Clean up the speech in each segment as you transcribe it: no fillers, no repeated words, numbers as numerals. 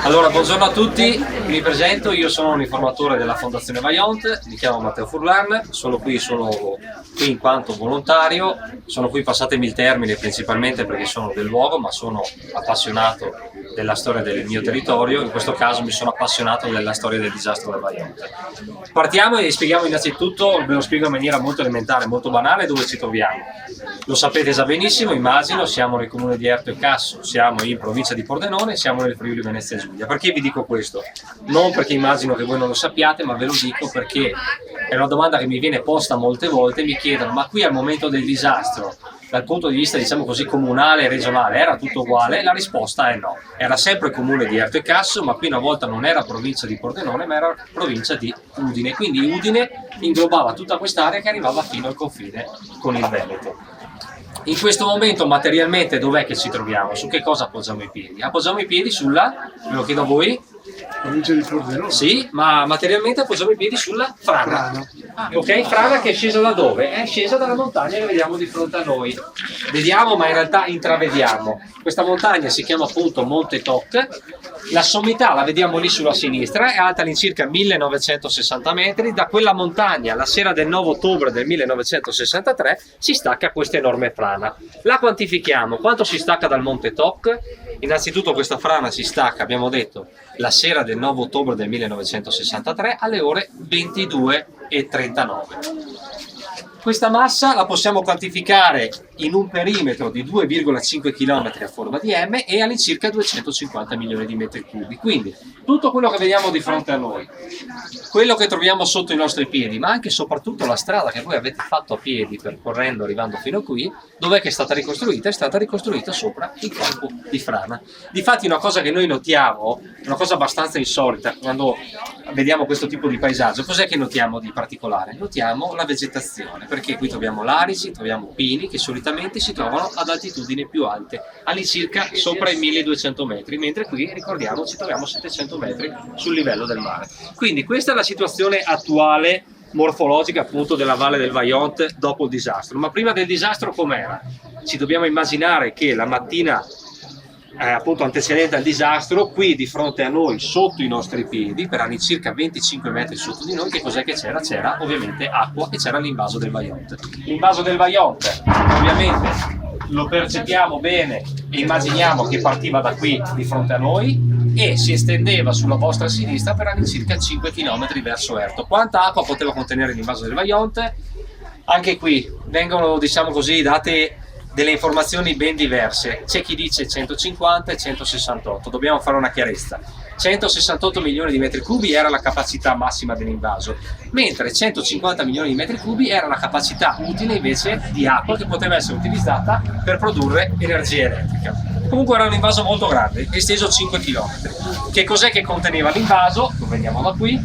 Allora, buongiorno a tutti, mi presento, io sono un informatore della Fondazione Vaillant, mi chiamo Matteo Furlan, sono qui in quanto volontario, sono qui, passatemi il termine, principalmente perché sono del luogo, ma sono appassionato della storia del mio territorio, in questo caso mi sono appassionato della storia del disastro del Vaillant. Partiamo e spieghiamo innanzitutto, ve lo spiego in maniera molto elementare, molto banale, dove ci troviamo. Lo sapete già benissimo, immagino, siamo nel comune di Erto e Casso, siamo in provincia di Pordenone, siamo nel Friuli Venezia Giulia. Perché vi dico questo? Non perché immagino che voi non lo sappiate, ma ve lo dico perché è una domanda che mi viene posta molte volte, mi chiedono ma qui al momento del disastro, dal punto di vista diciamo così comunale e regionale era tutto uguale? La risposta è no, era sempre comune di Erto e Casso, ma qui una volta non era provincia di Pordenone ma era provincia di Udine, quindi Udine inglobava tutta quest'area che arrivava fino al confine con il Veneto. In questo momento materialmente dov'è che ci troviamo? Su che cosa appoggiamo i piedi? Appoggiamo i piedi sulla, ve lo chiedo a voi? Provincia di Pordenone. Sì, ma materialmente appoggiamo i piedi sulla frana. Ok, frana che è scesa da dove? È scesa dalla montagna che vediamo di fronte a noi. Vediamo, ma in realtà intravediamo. Questa montagna si chiama appunto Monte Toc. La sommità la vediamo lì sulla sinistra, è alta all'incirca 1960 metri. Da quella montagna, la sera del 9 ottobre del 1963, si stacca questa enorme frana. La quantifichiamo. Quanto si stacca dal Monte Toc? Innanzitutto questa frana si stacca, abbiamo detto, la sera del 9 ottobre del 1963 alle ore 22:39. Questa massa la possiamo quantificare in un perimetro di 2,5 km a forma di M e all'incirca 250 milioni di metri cubi. Quindi tutto quello che vediamo di fronte a noi, quello che troviamo sotto i nostri piedi, ma anche e soprattutto la strada che voi avete fatto a piedi percorrendo arrivando fino a qui, dov'è che è stata ricostruita? È stata ricostruita sopra il corpo di frana. Difatti una cosa che noi notiamo, una cosa abbastanza insolita quando vediamo questo tipo di paesaggio, cos'è che notiamo di particolare? Notiamo la vegetazione, perché qui troviamo larici, troviamo pini che solitamente si trovano ad altitudini più alte, all'incirca sopra i 1200 metri, mentre qui, ricordiamo, ci troviamo a 700 metri sul livello del mare. Quindi questa è la situazione attuale morfologica appunto della Valle del Vaillant dopo il disastro. Ma prima del disastro com'era? Ci dobbiamo immaginare che la mattina appunto antecedente al disastro, qui di fronte a noi, sotto i nostri piedi, per all'incirca 25 metri sotto di noi, che cos'è che c'era? C'era ovviamente acqua e c'era l'invaso del Vaillant. L'invaso del Vaillant ovviamente lo percepiamo bene e immaginiamo che partiva da qui di fronte a noi e si estendeva sulla vostra sinistra per all'incirca 5 km verso Erto. Quanta acqua poteva contenere l'invaso del Vaillant? Anche qui vengono, diciamo così, date delle informazioni ben diverse. C'è chi dice 150 e 168, dobbiamo fare una chiarezza. 168 milioni di metri cubi era la capacità massima dell'invaso, mentre 150 milioni di metri cubi era la capacità utile invece di acqua che poteva essere utilizzata per produrre energia elettrica. Comunque era un invaso molto grande, esteso 5 km. Che cos'è che conteneva l'invaso? Lo vediamo da qui.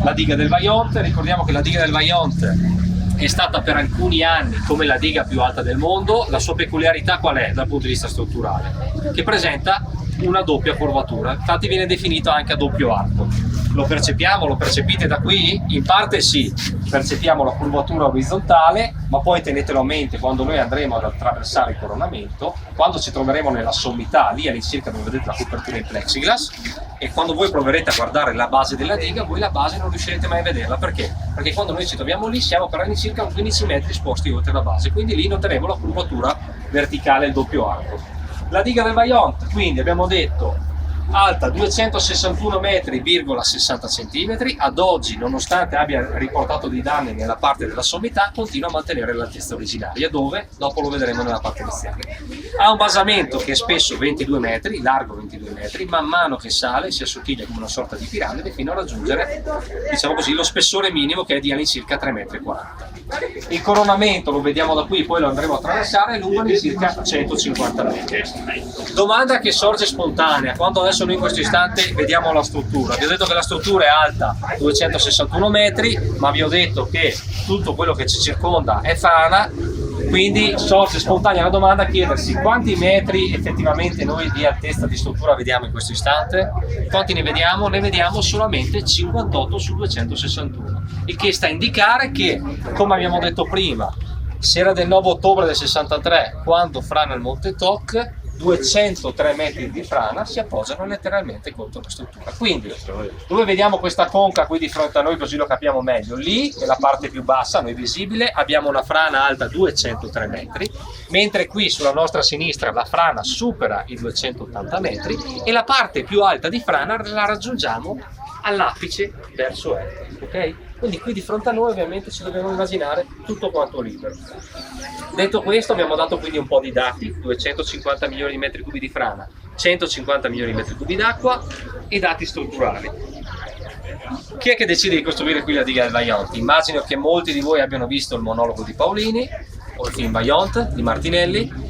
La diga del Vaillant, ricordiamo che la diga del Vaillant è stata per alcuni anni come la diga più alta del mondo. La sua peculiarità qual è dal punto di vista strutturale? Che presenta una doppia curvatura, infatti viene definito anche a doppio arco. Lo percepiamo, lo percepite da qui? In parte sì, percepiamo la curvatura orizzontale, ma poi tenetelo a mente quando noi andremo ad attraversare il coronamento, quando ci troveremo nella sommità, lì all'incirca dove vedete la copertura in plexiglass, e quando voi proverete a guardare la base della diga, voi la base non riuscirete mai a vederla. Perché? Perché quando noi ci troviamo lì siamo per all'incirca 15 metri esposti oltre la base, quindi lì noteremo la curvatura verticale, il doppio arco. La diga del Vaillant, quindi abbiamo detto, alta 261 metri,60 centimetri, ad oggi nonostante abbia riportato dei danni nella parte della sommità continua a mantenere l'altezza originaria, dove dopo lo vedremo nella parte iniziale. Ha un basamento che è spesso 22 metri, largo 22 metri, man mano che sale si assottiglia come una sorta di piramide fino a raggiungere, diciamo così, lo spessore minimo che è di all'incirca 3,40 metri. Il coronamento lo vediamo da qui, poi lo andremo a attraversare, è lungo all'incirca 150 metri. Domanda che sorge spontanea, quando adesso noi in questo istante vediamo la struttura. Vi ho detto che la struttura è alta 261 metri, ma vi ho detto che tutto quello che ci circonda è frana, quindi sorge spontanea la domanda a chiedersi quanti metri effettivamente noi di altezza di struttura vediamo in questo istante. Quanti ne vediamo? Ne vediamo solamente 58 su 261, il che sta a indicare che, come abbiamo detto prima, sera del 9 ottobre del 63, quando frana il Monte Toc, 203 metri di frana si appoggiano letteralmente contro la struttura. Quindi dove vediamo questa conca qui di fronte a noi, così lo capiamo meglio, lì è la parte più bassa, a noi visibile, abbiamo una frana alta 203 metri, mentre qui sulla nostra sinistra la frana supera i 280 metri e la parte più alta di frana la raggiungiamo all'apice verso est, ok? Quindi qui di fronte a noi ovviamente ci dobbiamo immaginare tutto quanto libero. Detto questo, abbiamo dato quindi un po' di dati: 250 milioni di metri cubi di frana, 150 milioni di metri cubi d'acqua e dati strutturali. Chi è che decide di costruire qui la diga del Vajont? Immagino che molti di voi abbiano visto il monologo di Paolini o il film Vajont di Martinelli.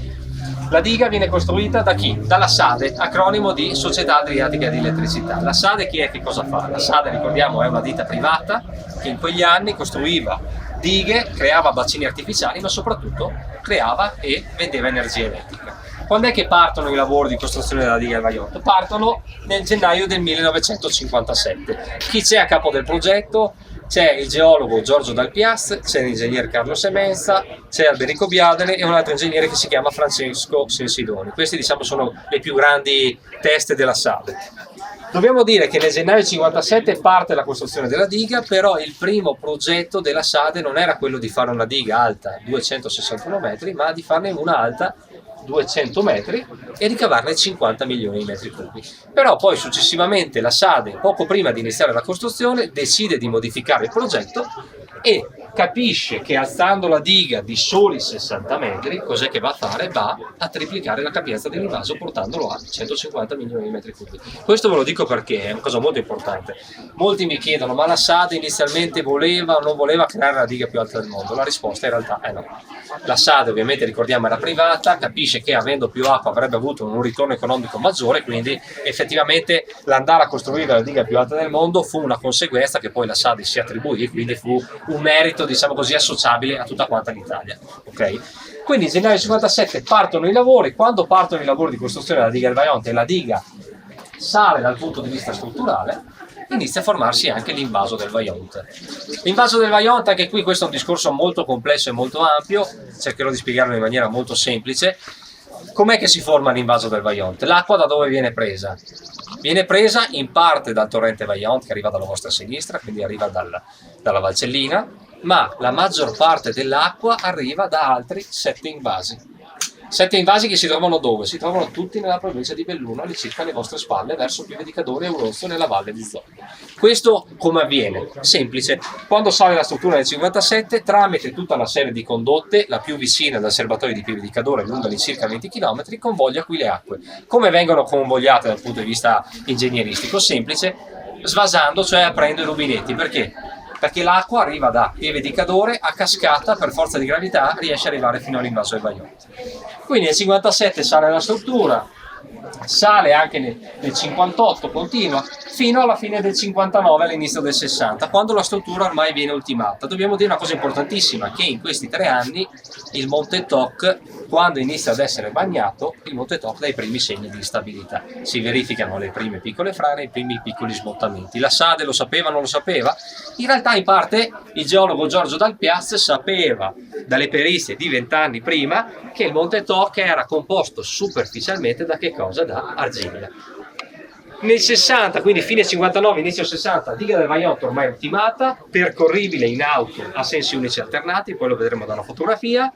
La diga viene costruita da chi? Dalla SADE, acronimo di Società Adriatica di Elettricità. La SADE chi è che cosa fa? La SADE, ricordiamo, è una ditta privata che in quegli anni costruiva dighe, creava bacini artificiali, ma soprattutto creava e vendeva energia elettrica. Quando è che partono i lavori di costruzione della diga del Vajont? Partono nel gennaio del 1957. Chi c'è a capo del progetto? C'è il geologo Giorgio Dalpiaz, c'è l'ingegner Carlo Semenza, c'è Alberico Biadene e un altro ingegnere che si chiama Francesco Sensidoni. Questi, diciamo, sono le più grandi teste della SADE. Dobbiamo dire che nel gennaio 57 parte la costruzione della diga, però il primo progetto della SADE non era quello di fare una diga alta 261 metri, ma di farne una alta 200 metri e ricavarne 50 milioni di metri cubi. Però poi successivamente la SADE, poco prima di iniziare la costruzione, decide di modificare il progetto e capisce che alzando la diga di soli 60 metri, cos'è che va a fare? Va a triplicare la capienza dell'invaso portandolo a 150 milioni di metri cubi. Questo ve lo dico perché è una cosa molto importante. Molti mi chiedono: ma la SADE inizialmente voleva o non voleva creare la diga più alta del mondo? La risposta in realtà è no. La SADE, ovviamente, ricordiamo, era privata, capisce che avendo più acqua avrebbe avuto un ritorno economico maggiore, quindi effettivamente l'andare a costruire la diga più alta del mondo fu una conseguenza che poi la SADE si attribuì, quindi fu un merito, diciamo così, associabile a tutta quanta l'Italia. Okay? Quindi nel gennaio 57 partono i lavori. Quando partono i lavori di costruzione della diga del Vajont e la diga sale dal punto di vista strutturale, inizia a formarsi anche l'invaso del Vajont. L'invaso del Vajont, anche qui questo è un discorso molto complesso e molto ampio, cercherò di spiegarlo in maniera molto semplice. Com'è che si forma l'invaso del Vajont? L'acqua da dove viene presa? Viene presa in parte dal torrente Vajont che arriva dalla vostra sinistra, quindi arriva dalla Valcellina, ma la maggior parte dell'acqua arriva da altri 7 invasi. 7 invasi che si trovano dove? Si trovano tutti nella provincia di Belluno, all'incirca alle vostre spalle, verso Pieve di Cadore e Aurozzo, nella valle di Zollo. Questo come avviene? Semplice. Quando sale la struttura nel 57, tramite tutta una serie di condotte, la più vicina dal serbatoio di Pieve di Cadore, lunga all'incirca 20 km, convoglia qui le acque. Come vengono convogliate dal punto di vista ingegneristico? Semplice, svasando, cioè aprendo i rubinetti. Perché? Perché l'acqua arriva da Pieve di Cadore, a cascata, per forza di gravità, riesce ad arrivare fino all'invaso del Vajont. Quindi nel 57 sale la struttura, sale anche nel 58, continua, fino alla fine del 59, all'inizio del 60, quando la struttura ormai viene ultimata. Dobbiamo dire una cosa importantissima, che in questi 3 anni il Monte Toc, quando inizia ad essere bagnato, il Monte Toc dà i primi segni di instabilità. Si verificano le prime piccole frane, i primi piccoli smottamenti. La SADE lo sapeva o non lo sapeva? In realtà in parte il geologo Giorgio Dalpiaz sapeva dalle perizie di 20 anni prima che il Monte Toc era composto superficialmente da che cosa? Da argilla. Nel 60, quindi fine 59, inizio 60, diga del Vajont ormai ultimata, percorribile in auto a sensi unici alternati, poi lo vedremo da una fotografia.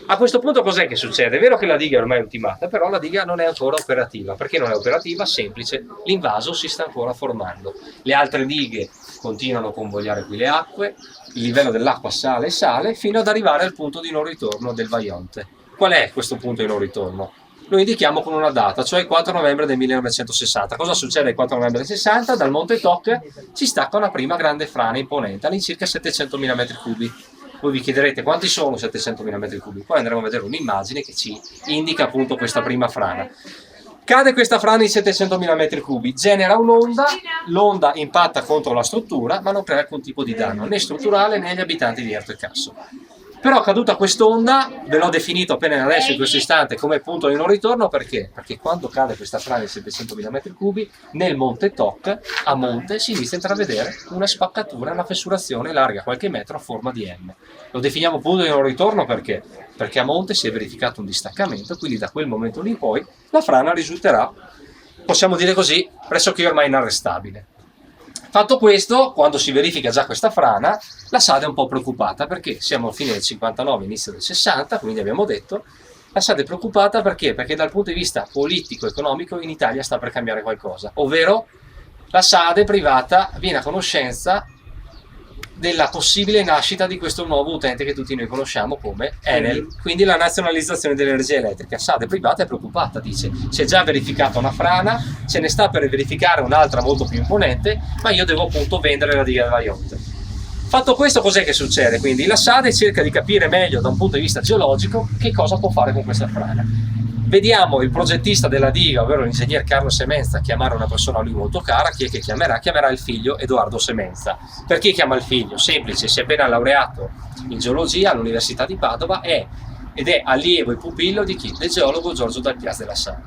A questo punto cos'è che succede? È vero che la diga è ormai ultimata, però la diga non è ancora operativa. Perché non è operativa? Semplice, l'invaso si sta ancora formando. Le altre dighe continuano a convogliare qui le acque, il livello dell'acqua sale e sale, fino ad arrivare al punto di non ritorno del Vajont. Qual è questo punto di non ritorno? Lo indichiamo con una data, cioè il 4 novembre del 1960. Cosa succede il 4 novembre del 60? Dal Monte Toc si stacca una prima grande frana imponente, all'incirca 700.000 metri cubi. Voi vi chiederete quanti sono 700.000 metri cubi, poi andremo a vedere un'immagine che ci indica appunto questa prima frana. Cade questa frana in 700.000 metri cubi, genera un'onda, l'onda impatta contro la struttura ma non crea alcun tipo di danno né strutturale né agli abitanti di Erto e Casso. Però caduta quest'onda, ve l'ho definito appena adesso in questo istante come punto di non ritorno, perché? Perché quando cade questa frana di 700.000 metri cubi, nel monte Toc, a monte, si inizia a intravedere una spaccatura, una fessurazione larga qualche metro a forma di M. Lo definiamo punto di non ritorno perché? Perché a monte si è verificato un distaccamento, quindi da quel momento lì in poi la frana risulterà, possiamo dire così, pressoché ormai inarrestabile. Fatto questo, quando si verifica già questa frana, la SADE è un po' preoccupata perché siamo a fine del 59, inizio del 60, quindi abbiamo detto, la SADE è preoccupata perché? Perché dal punto di vista politico-economico in Italia sta per cambiare qualcosa, ovvero la SADE privata viene a conoscenza della possibile nascita di questo nuovo utente che tutti noi conosciamo come Enel, quindi la nazionalizzazione dell'energia elettrica. SADE privata è preoccupata, dice si è già verificata una frana, se ne sta per verificare un'altra molto più imponente, ma io devo appunto vendere la diga del Vajont. Fatto questo, cos'è che succede? Quindi la SADE cerca di capire meglio da un punto di vista geologico che cosa può fare con questa frana. Vediamo il progettista della diga, ovvero l'ingegner Carlo Semenza, chiamare una persona a lui molto cara. Chi è che chiamerà? Chiamerà il figlio Edoardo Semenza. Perché chiama il figlio? Semplice, si è appena laureato in geologia all'Università di Padova ed è allievo e pupillo di chi? Del geologo Giorgio Dal Piaz della SADE.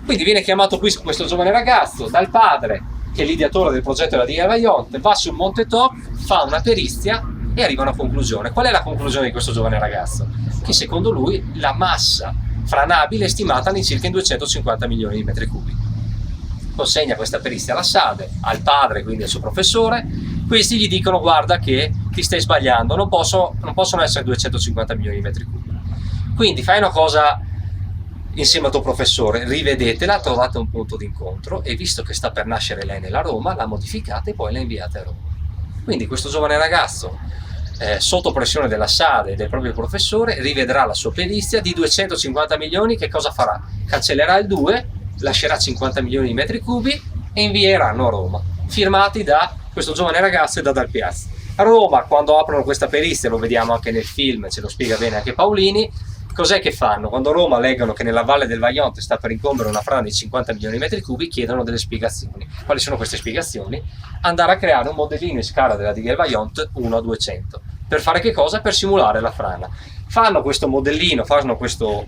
Quindi viene chiamato qui questo giovane ragazzo dal padre, che è l'ideatore del progetto della diga del Vajont, va sul Monte Toc, fa una perizia e arriva a una conclusione. Qual è la conclusione di questo giovane ragazzo? Che secondo lui la massa franabile è stimata all'incirca in 250 milioni di metri cubi. Consegna questa perizia alla SADE, al padre, quindi al suo professore. Questi gli dicono: guarda che ti stai sbagliando, non possono essere 250 milioni di metri cubi. Quindi fai una cosa insieme al tuo professore, rivedetela, trovate un punto d'incontro e visto che sta per nascere l'Enel a Roma, la modificate e poi la inviate a Roma. Quindi questo giovane ragazzo, sotto pressione della SADE e del proprio professore, rivedrà la sua perizia di 250 milioni. Che cosa farà? Cancellerà il 2, lascerà 50 milioni di metri cubi e invieranno a Roma, firmati da questo giovane ragazzo e da Dal Piaz. A Roma, quando aprono questa perizia, lo vediamo anche nel film, ce lo spiega bene anche Paolini, cos'è che fanno? Quando a Roma leggono che nella valle del Vajont sta per incombere una frana di 50 milioni di metri cubi, chiedono delle spiegazioni. Quali sono queste spiegazioni? Andare a creare un modellino in scala della diga del Vajont 1 a 200. Per fare che cosa? Per simulare la frana. Fanno questo modellino, fanno questo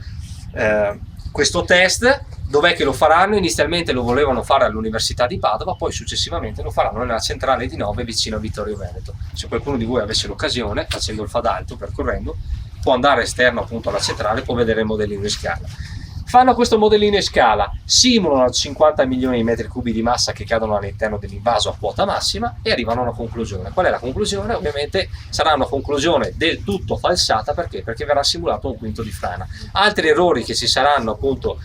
test. Dov'è che lo faranno? Inizialmente lo volevano fare all'Università di Padova, poi successivamente lo faranno nella centrale di Nove vicino a Vittorio Veneto. Se qualcuno di voi avesse l'occasione, facendo il Fadalto, percorrendo, può andare esterno appunto alla centrale, può vedere il modellino in scala. Fanno questo modellino in scala, simulano 50 milioni di metri cubi di massa che cadono all'interno dell'invaso a quota massima e arrivano a una conclusione. Qual è la conclusione? Ovviamente sarà una conclusione del tutto falsata, perché? Perché verrà simulato un quinto di frana. Altri errori che ci saranno appunto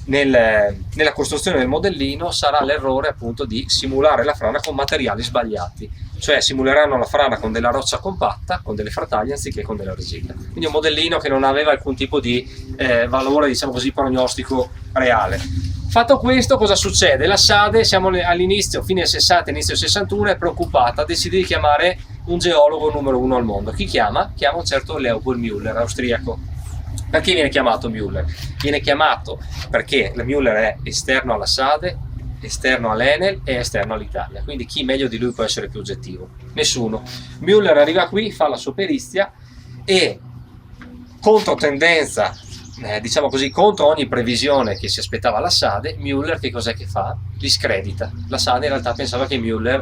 nella costruzione del modellino sarà l'errore appunto di simulare la frana con materiali sbagliati, cioè simuleranno la frana con della roccia compatta, con delle frattaglie anziché con dell'argilla, quindi un modellino che non aveva alcun tipo di valore, diciamo così, prognostico reale. Fatto questo, cosa succede? La SADE, siamo all'inizio, fine del 60, inizio del 61, è preoccupata, decide di chiamare un geologo numero 1 al mondo. Chi chiama? Chiama un certo Leopold Müller, austriaco. Perché viene chiamato Müller? Viene chiamato perché la Müller è esterno alla SADE, esterno all'Enel e esterno all'Italia, quindi chi meglio di lui può essere più oggettivo? Nessuno. Müller arriva qui, fa la sua perizia e contro tendenza, diciamo così, contro ogni previsione che si aspettava la SADE, Müller che cos'è che fa? Li scredita. La SADE in realtà pensava che Müller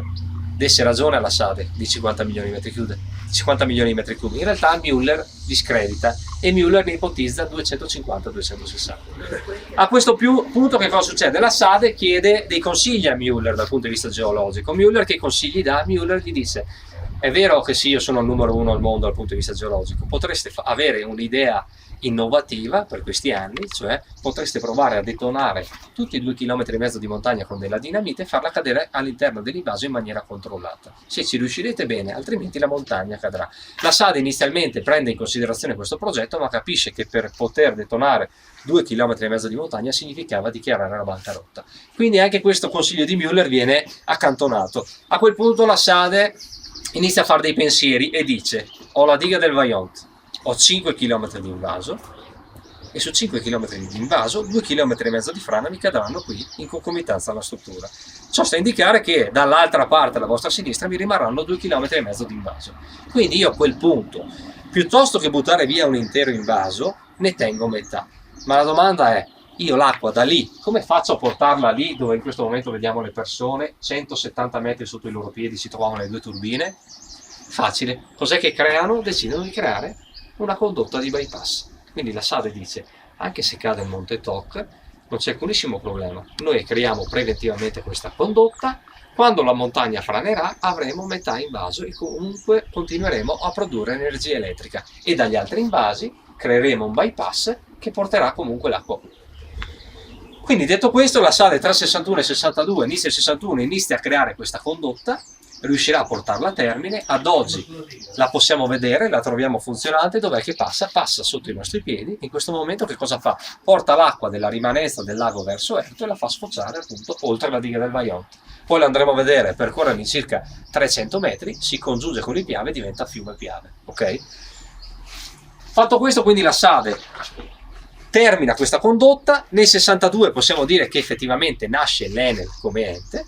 desse ragione alla SADE di 50 milioni di metri cubi. 50 milioni di metri cubi. In realtà Müller discredita e Müller ne ipotizza 250-260. A questo punto che cosa succede? La SADE chiede dei consigli a Müller dal punto di vista geologico. Müller che consigli dà? Müller gli dice: è vero che sì, io sono il numero 1 al mondo dal punto di vista geologico, potreste avere un'idea innovativa per questi anni, cioè potreste provare a detonare tutti i 2,5 km di montagna con della dinamite e farla cadere all'interno dell'invaso in maniera controllata. Se ci riuscirete bene, altrimenti la montagna cadrà. La SADE inizialmente prende in considerazione questo progetto, ma capisce che per poter detonare 2,5 km di montagna significava dichiarare la bancarotta. Quindi anche questo consiglio di Müller viene accantonato. A quel punto la SADE inizia a fare dei pensieri e dice: ho la diga del Vajont, ho 5 km di invaso e su 5 km di invaso 2,5 km di frana mi cadranno qui in concomitanza alla struttura. Ciò sta a indicare che dall'altra parte, alla vostra sinistra, mi rimarranno 2,5 km di invaso. Quindi io a quel punto piuttosto che buttare via un intero invaso, ne tengo metà. Ma la domanda è, io l'acqua da lì, come faccio a portarla lì dove in questo momento vediamo le persone, 170 metri sotto i loro piedi si trovano le due turbine? Facile. Cos'è che creano? Decidono di creare una condotta di bypass. Quindi la SADE dice, anche se cade il Monte Toc, non c'è alcunissimo problema. Noi creiamo preventivamente questa condotta, quando la montagna franerà avremo metà invaso e comunque continueremo a produrre energia elettrica e dagli altri invasi creeremo un bypass che porterà comunque l'acqua qui. Quindi detto questo, la SADE tra 61 e 62, inizia il 61, inizia a creare questa condotta, riuscirà a portarla a termine. Ad oggi la possiamo vedere, la troviamo funzionante. Dov'è che passa? Passa sotto i nostri piedi. In questo momento che cosa fa? Porta l'acqua della rimanenza del lago verso Erto e la fa sfociare appunto oltre la diga del Vajont. Poi lo andremo a vedere, percorre in circa 300 metri, si congiunge con il Piave e diventa fiume Piave. Ok? Fatto questo, quindi la SADE termina questa condotta. Nel 62 possiamo dire che effettivamente nasce l'Enel come ente.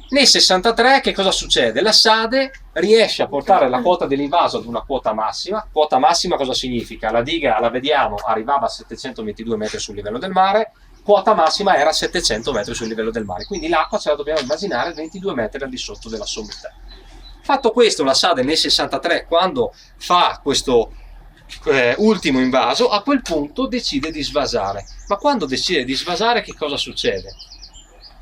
Nel 63 che cosa succede? La SADE riesce a portare la quota dell'invaso ad una quota massima. Quota massima cosa significa? La diga, la vediamo, arrivava a 722 metri sul livello del mare, quota massima era 700 metri sul livello del mare, quindi l'acqua ce la dobbiamo immaginare 22 metri al di sotto della sommità. Fatto questo, la SADE nel 63, quando fa questo ultimo invaso, a quel punto decide di svasare. Ma quando decide di svasare che cosa succede?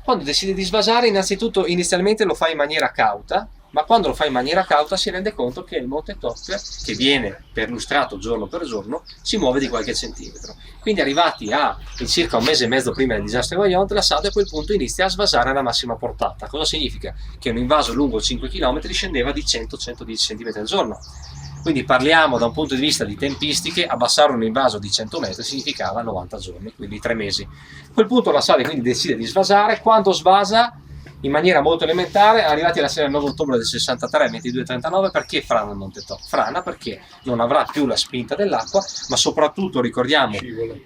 Quando decide di svasare, innanzitutto inizialmente lo fa in maniera cauta, ma quando lo fa in maniera cauta si rende conto che il Monte Toc, che viene perlustrato giorno per giorno, si muove di qualche centimetro. Quindi arrivati a circa un mese e mezzo prima del disastro di Vajont, la SADE a quel punto inizia a svasare alla massima portata. Cosa significa? Che un invaso lungo 5 km scendeva di 100-110 cm al giorno. Quindi parliamo da un punto di vista di tempistiche, abbassare un invaso di 100 metri significava 90 giorni, quindi 3 mesi. A quel punto la SADE quindi decide di svasare. Quando svasa? In maniera molto elementare, arrivati alla sera del 9 ottobre del 63, 22:39, perché frana il Monte Toc? Frana perché non avrà più la spinta dell'acqua, ma soprattutto ricordiamo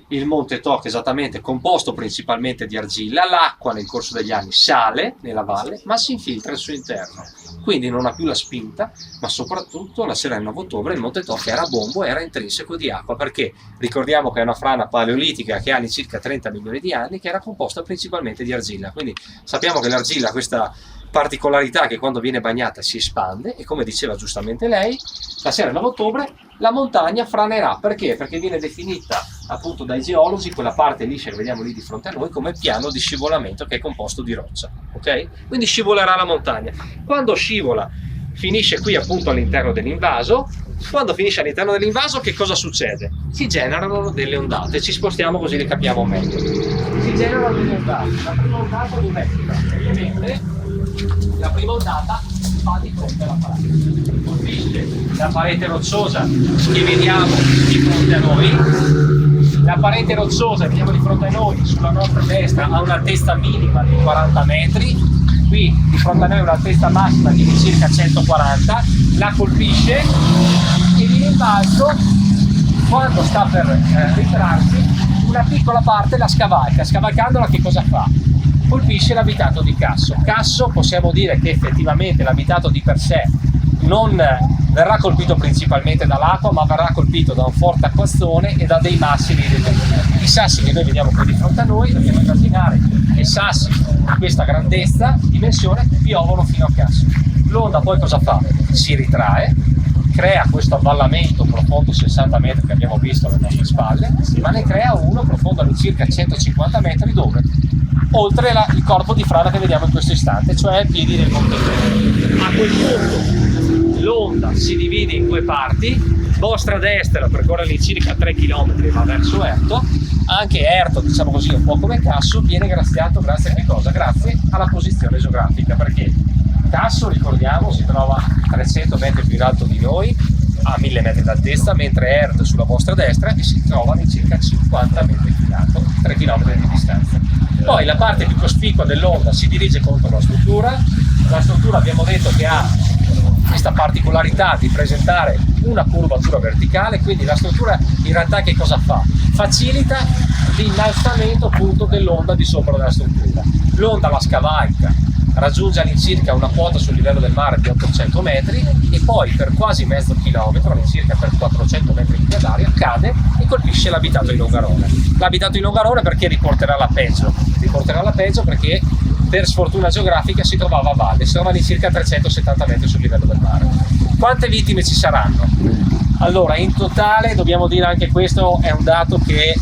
il Monte Toc esattamente composto principalmente di argilla. L'acqua nel corso degli anni sale nella valle, ma si infiltra al suo interno, quindi non ha più la spinta, ma soprattutto la sera del 9 ottobre il Monte Toc era bombo, era intrinseco di acqua, perché ricordiamo che è una frana paleolitica che ha circa 30 milioni di anni, che era composta principalmente di argilla. Quindi sappiamo che l'argilla ha questa particolarità che quando viene bagnata si espande e, come diceva giustamente lei, la sera del 9 ottobre la montagna franerà. Perché? Perché viene definita appunto dai geologi quella parte liscia che vediamo lì di fronte a noi come piano di scivolamento, che è composto di roccia, ok? Quindi scivolerà la montagna. Quando scivola finisce qui appunto all'interno dell'invaso. Quando finisce all'interno dell'invaso che cosa succede? Si generano delle ondate, ci spostiamo così le capiamo meglio. Si generano delle ondate. La prima ondata dov'è? Ovviamente la prima ondata va di fronte alla parete, colpisce la parete rocciosa che vediamo di fronte a noi. La parete rocciosa che vediamo di fronte a noi sulla nostra destra ha un'altezza minima di 40 metri, qui di fronte a noi un'altezza massima di circa 140, la colpisce e viene in balzo. Quando sta per ritrarsi, una piccola parte la scavalca. Scavalcandola che cosa fa? Colpisce l'abitato di Casso. Casso possiamo dire che effettivamente l'abitato di per sé non verrà colpito principalmente dall'acqua, ma verrà colpito da un forte acquazzone e da dei massi di determinazione. I sassi che noi vediamo qui di fronte a noi, dobbiamo immaginare che sassi di questa grandezza, dimensione, piovono fino a Casso. L'onda poi cosa fa? Si ritrae, crea questo avvallamento profondo 60 metri che abbiamo visto alle nostre spalle, ma ne crea uno profondo di circa 150 metri dove? Oltre il corpo di frana che vediamo in questo istante, cioè ai piedi del Monte Toc. A quel punto l'onda si divide in due parti, vostra destra percorre all'incirca 3 km e va verso Erto. Anche Erto, diciamo così, un po' come Casso, viene graziato grazie a che cosa? Grazie alla posizione geografica, perché Casso, ricordiamo, si trova 300 metri più in alto di noi, a 1000 metri d'altezza, mentre Erto è sulla vostra destra e si trova di circa 50 metri più in alto, 3 km di distanza. Poi la parte più cospicua dell'onda si dirige contro la struttura. La struttura abbiamo detto che ha questa particolarità di presentare una curvatura verticale, quindi la struttura in realtà che cosa fa? Facilita l'innalzamento appunto dell'onda di sopra della struttura. L'onda la scavalca raggiunge all'incirca una quota sul livello del mare di 800 metri e poi per quasi mezzo chilometro, all'incirca per 400 metri di d'aria, cade e colpisce l'abitato di Longarone. L'abitato di Longarone perché riporterà la peggio? Riporterà la peggio perché per sfortuna geografica si trovava a valle, si trova all'incirca 370 metri sul livello del mare. Quante vittime ci saranno? Allora, in totale, dobbiamo dire anche questo, è un dato che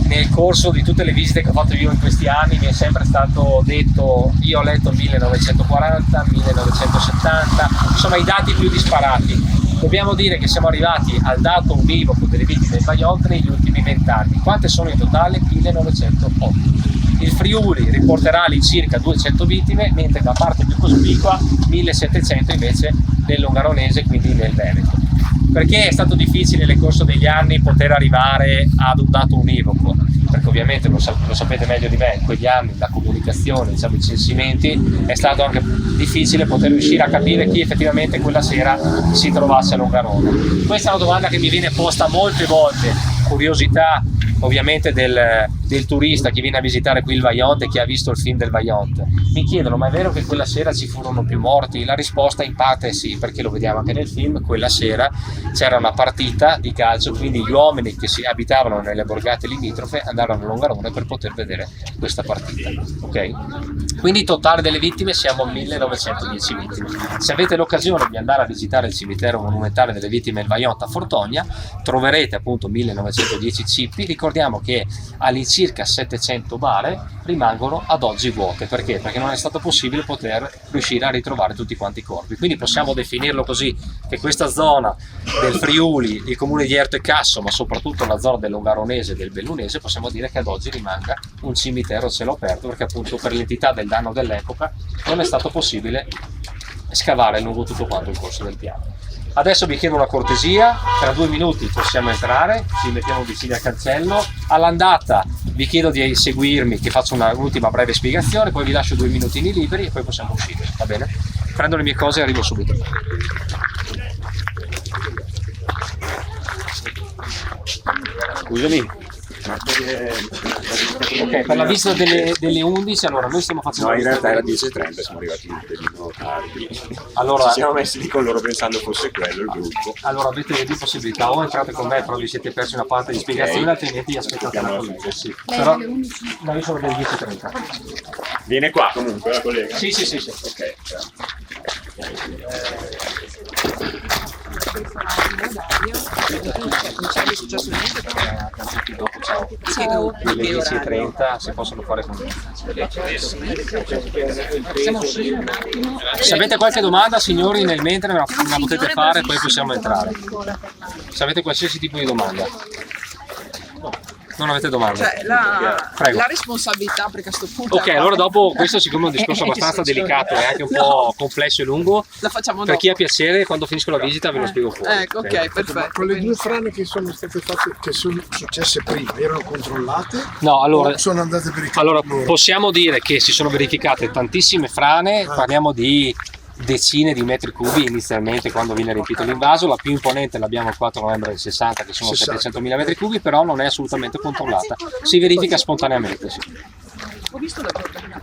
nel corso di tutte le visite che ho fatto io in questi anni mi è sempre stato detto, io ho letto 1940, 1970, insomma i dati più disparati. Dobbiamo dire che siamo arrivati al dato univoco delle vittime del Vajont negli ultimi 20 anni. Quante sono in totale? 1908. Il Friuli riporterà all'incirca 200 vittime, mentre la parte più cospicua 1700 invece nel Longaronese, quindi nel Veneto. Perché è stato difficile nel corso degli anni poter arrivare ad un dato univoco? Perché ovviamente lo sapete meglio di me, in quegli anni la comunicazione, diciamo i censimenti, è stato anche difficile poter riuscire a capire chi effettivamente quella sera si trovasse a Longarone. Questa è una domanda che mi viene posta molte volte, curiosità ovviamente del turista che viene a visitare qui il Vajont e che ha visto il film del Vajont. Mi chiedono, ma è vero che quella sera ci furono più morti? La risposta in parte è sì, perché lo vediamo anche nel film, quella sera c'era una partita di calcio, quindi gli uomini che si abitavano nelle borgate limitrofe andarono a Longarone per poter vedere questa partita. Ok? Quindi totale delle vittime siamo a 1910 vittime. Se avete l'occasione di andare a visitare il cimitero monumentale delle vittime del Vajont a Fortogna, troverete appunto 1910 cippi. Ricordiamo che all'incirca 700 bare rimangono ad oggi vuote. Perché? Perché non è stato possibile poter riuscire a ritrovare tutti quanti i corpi. Quindi possiamo definirlo così, che questa zona del Friuli, il comune di Erto e Casso, ma soprattutto la zona del Longaronese e del Bellunese, possiamo dire che ad oggi rimanga un cimitero a cielo aperto, perché appunto per l'entità del danno dell'epoca non è stato possibile scavare lungo tutto quanto il corso del piano. Adesso vi chiedo una cortesia, tra 2 minuti possiamo entrare, ci mettiamo vicini al cancello. All'andata vi chiedo di seguirmi, che faccio un'ultima breve spiegazione, poi vi lascio 2 minutini liberi e poi possiamo uscire, va bene? Prendo le mie cose e arrivo subito. Scusami. Ok, per la visita delle 11, allora noi stiamo facendo... No, in realtà era 10:30, siamo arrivati un pelino tardi. Allora, ci siamo messi lì con loro pensando fosse quello il gruppo. Allora avete 2 possibilità, o entrate con me però vi siete persi una parte di spiegazione, altrimenti aspettate la collega. Sì. Però no, io sono delle 10:30. Viene qua comunque la collega? Sì. Ok. Non sarebbe successo niente, Dopo, ciao. Alle 10:30 si possono fare con possiamo uscire un attimo. Se avete qualche domanda, signori, nel mentre me la potete fare, poi possiamo entrare. Se avete qualsiasi tipo di domanda. Non avete domande? Cioè, Prego. la responsabilità, perché a sto punto... Ok, allora dopo questo, siccome è un discorso abbastanza delicato e anche un po' complesso e lungo, la facciamo per chi ha dopo. piacere, quando finisco la visita ve lo spiego fuori. Ecco, ok, perfetto. Con le 2 frane che sono state fatte, che sono successe prima, erano controllate? No, allora, O sono andate per i cavoli allora loro? possiamo dire che si sono verificate tantissime frane, parliamo di decine di metri cubi inizialmente quando viene riempito l'invaso. La più imponente l'abbiamo il 4 novembre del 60 che sono 700.000 metri cubi, però non è assolutamente controllata, si verifica spontaneamente. Sì.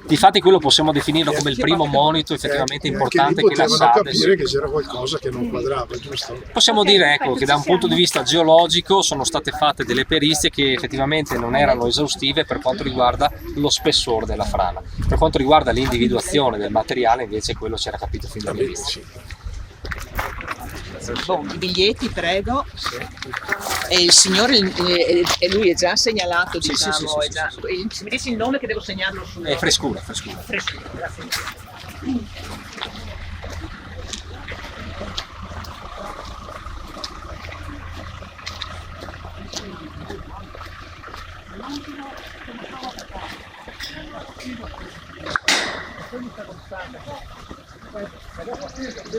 Difatti quello possiamo definirlo come il primo monito effettivamente importante che la SADE... capire che c'era qualcosa che non quadrava, giusto? Possiamo dire, ecco, che da un punto di vista geologico sono state fatte delle perizie che effettivamente non erano esaustive per quanto riguarda lo spessore della frana. Per quanto riguarda l'individuazione del materiale invece quello c'era capito fin dall'inizio. Bon, i biglietti, prego. E il signore, lui è già segnalato, diciamo. sì. È già, mi dici il nome che devo segnarlo su... È frescura. Frescura, grazie.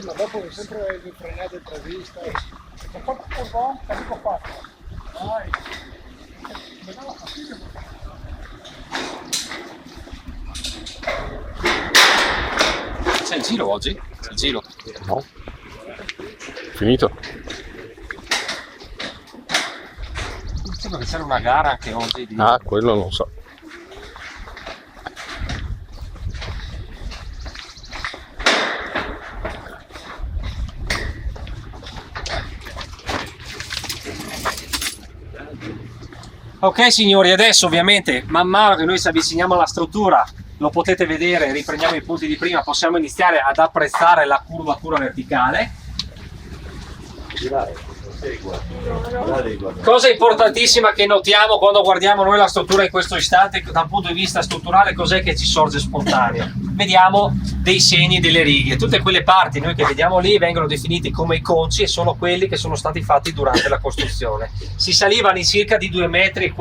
Ma dopo sempre le frenate impreviste. C'è il giro oggi? Il giro? No. Finito. Sembra che c'era una gara anche oggi di... Ah, quello non so. Ok signori, adesso ovviamente man mano che noi ci avviciniamo alla struttura, lo potete vedere, riprendiamo i punti di prima, possiamo iniziare ad apprezzare la curvatura verticale. Cosa importantissima che notiamo quando guardiamo noi la struttura in questo istante da un punto di vista strutturale, cos'è che ci sorge spontaneo? Vediamo dei segni, delle righe, tutte quelle parti noi che vediamo lì vengono definiti come i conci e sono quelli che sono stati fatti durante la costruzione. Si saliva in circa di 2,40 metri,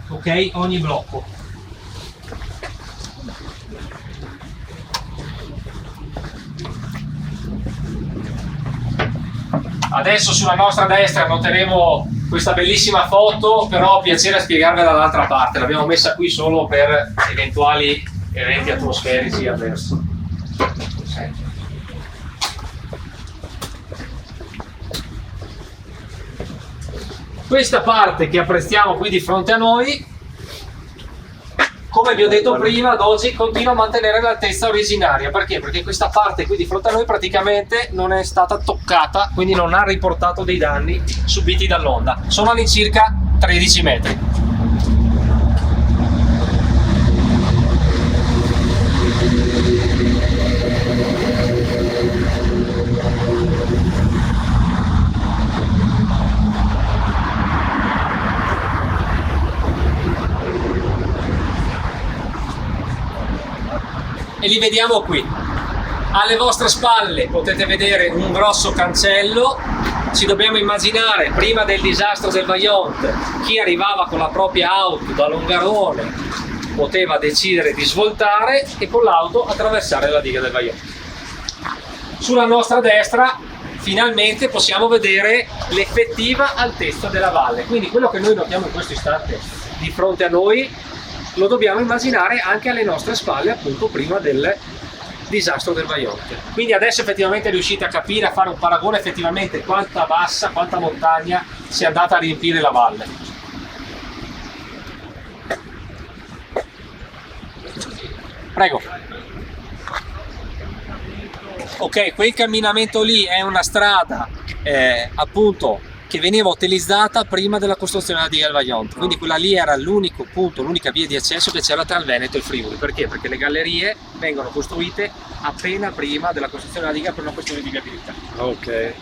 ok, ogni blocco. Adesso sulla nostra destra noteremo questa bellissima foto, però ho piacere a spiegarvela dall'altra parte, l'abbiamo messa qui solo per eventuali eventi atmosferici avversi. Questa parte che apprezziamo qui di fronte a noi, come vi ho detto prima, ad oggi continua a mantenere l'altezza originaria. Perché? Perché questa parte qui di fronte a noi praticamente non è stata toccata, quindi non ha riportato dei danni subiti dall'onda. Sono all'incirca 13 metri. E li vediamo qui. Alle vostre spalle potete vedere un grosso cancello. Ci dobbiamo immaginare, prima del disastro del Vajont, chi arrivava con la propria auto da Longarone poteva decidere di svoltare e con l'auto attraversare la diga del Vajont. Sulla nostra destra finalmente possiamo vedere l'effettiva altezza della valle, quindi quello che noi notiamo in questo istante di fronte a noi lo dobbiamo immaginare anche alle nostre spalle, appunto prima del disastro del Vajont. Quindi adesso effettivamente riuscite a capire, a fare un paragone effettivamente quanta montagna si è andata a riempire la valle. Prego. Ok, quel camminamento lì è una strada appunto che veniva utilizzata prima della costruzione della diga del Vajont, quindi quella lì era l'unico punto, l'unica via di accesso che c'era tra il Veneto e il Friuli. Perché? Perché le gallerie vengono costruite appena prima della costruzione della diga per una questione di viabilità. Ok.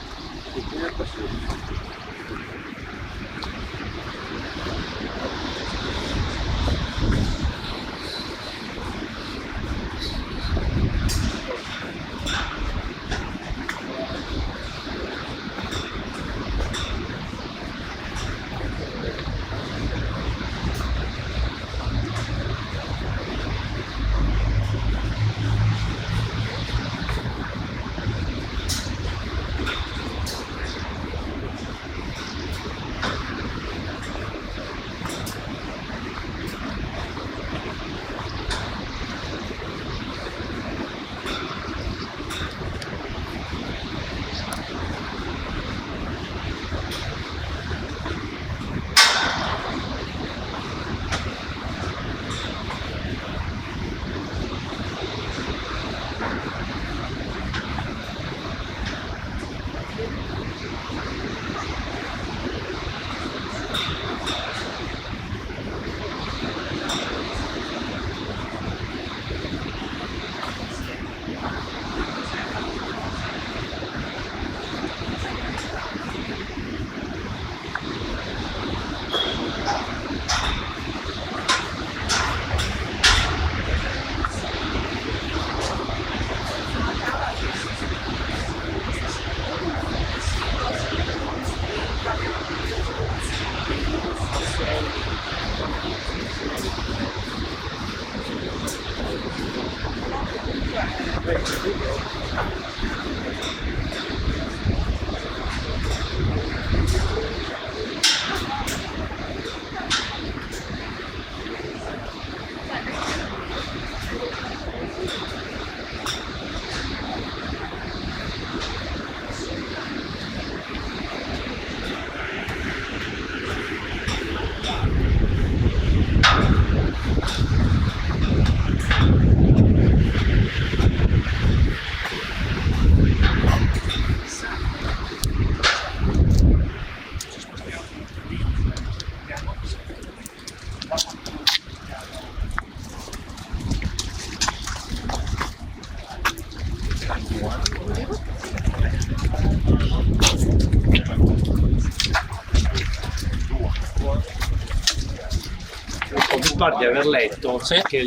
pare di aver letto Sì. che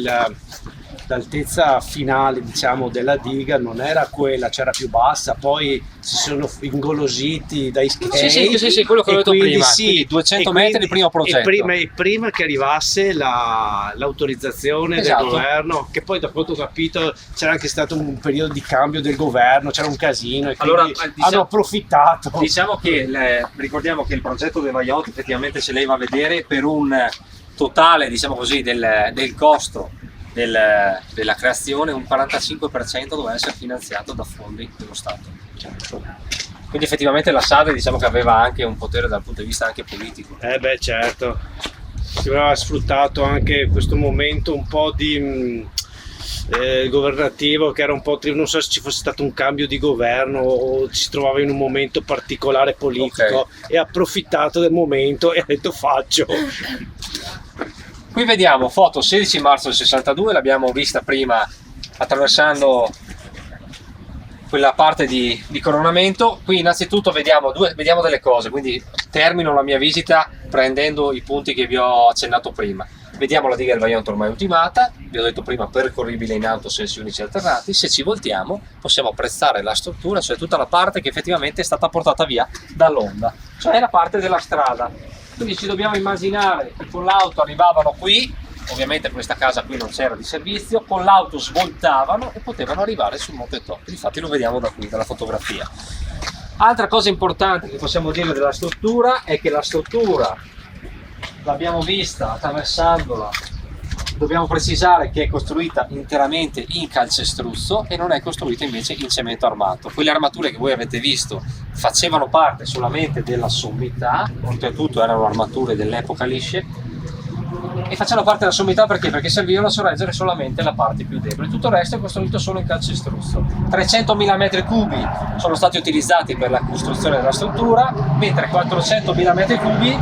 l'altezza finale, diciamo, della diga non era quella, c'era più bassa, poi si sono ingolositi dai skate. Sì, quello che ho e detto quindi prima, sì, quindi 200 e metri quindi- primo progetto. E prima che arrivasse l'autorizzazione Esatto. del governo, che poi da quanto ho capito c'era anche stato un periodo di cambio del governo, c'era un casino e quindi Allora, diciamo- hanno approfittato. Diciamo che ricordiamo che il progetto del Vajont effettivamente se lei va a vedere per un totale, diciamo così, del costo della creazione, un 45% doveva essere finanziato da fondi dello Stato. Quindi effettivamente la SADE, diciamo che aveva anche un potere dal punto di vista anche politico. Beh, certo, si aveva sfruttato anche questo momento un po' di governativo, che era un po' non so se ci fosse stato un cambio di governo o si trovava in un momento particolare politico, e ha approfittato del momento e ha detto faccio. Qui vediamo foto 16 marzo del 62, l'abbiamo vista prima attraversando quella parte di coronamento. Qui innanzitutto vediamo delle cose, quindi termino la mia visita prendendo i punti che vi ho accennato prima. Vediamo la diga del Vajont ormai ultimata, vi ho detto prima percorribile in auto, sensi unici alternati. Se ci voltiamo possiamo apprezzare la struttura, cioè tutta la parte che effettivamente è stata portata via dall'onda, cioè la parte della strada. Quindi ci dobbiamo immaginare che con l'auto arrivavano qui, ovviamente questa casa qui non c'era di servizio, con l'auto svoltavano e potevano arrivare sul Monte Toc. Infatti lo vediamo da qui, dalla fotografia. Altra cosa importante che possiamo dire della struttura è che la struttura l'abbiamo vista attraversandola. Dobbiamo precisare che è costruita interamente in calcestruzzo e non è costruita invece in cemento armato. Quelle armature che voi avete visto facevano parte solamente della sommità, oltretutto erano armature dell'epoca lisce, e facevano parte della sommità perché servivano a sorreggere solamente la parte più debole. Tutto il resto è costruito solo in calcestruzzo. 300.000 metri cubi sono stati utilizzati per la costruzione della struttura, mentre 400.000 metri cubi,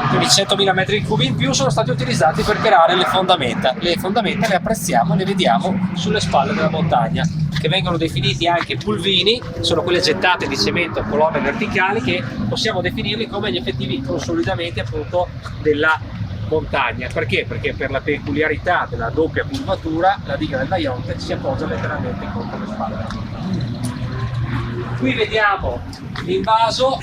quindi 100.000 metri cubi in più, sono stati utilizzati per creare le fondamenta. Le fondamenta le apprezziamo, le vediamo sulle spalle della montagna, che vengono definiti anche pulvini, sono quelle gettate di cemento a colonne verticali che possiamo definirli come gli effettivi consolidamenti appunto della montagna. Perché? Perché per la peculiarità della doppia curvatura la diga del Vajont si appoggia letteralmente contro le spalle. Qui vediamo l'invaso,